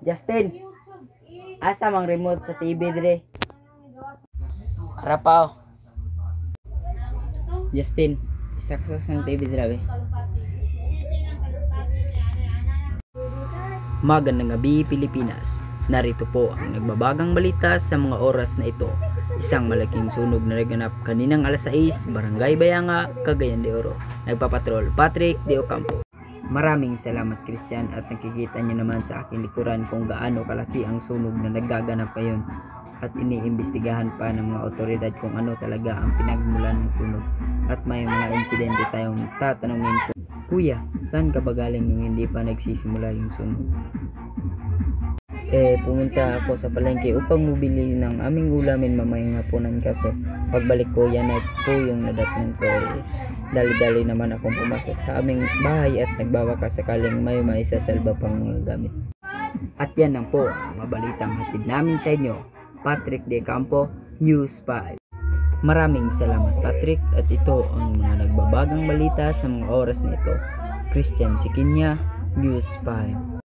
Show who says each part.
Speaker 1: Justin, asa mang remote sa TV dire? Rapaw. Justin, isaksak ng TV dire. Magandang gabi Pilipinas. Narito po ang nagbabagang balita sa mga oras na ito. Isang malaking sunog na naganap kaninang alas 6, Barangay Bayanga, Cagayan de Oro. Nagpapatrol Patrick de Ocampo. Maraming salamat Christian, at nakikita niyo naman sa aking likuran kung gaano kalaki ang sunog na nagaganap ngayon. At iniimbestigahan pa ng mga otoridad kung ano talaga ang pinagmulan ng sunog. At may mga insidente tayong tatanungin po. Kuya, saan ka ba galing nung hindi pa nagsisimula yung sunog? Pumunta ako sa palengke upang mabili ng aming ulamin mamayang hapunan, kaso pagbalik ko yan ay po yung nadatnan ko. Dali-dali naman akong pumasok sa aming bahay at nagbabaka sakaling may maisasalba pang mga gamit. At yan lang po ang mabalitang hatid namin sa inyo. Patrick de Ocampo, News 5. Maraming salamat Patrick, at ito ang mga nagbabagang balita sa mga oras na ito. Christian Sikinya, News 5.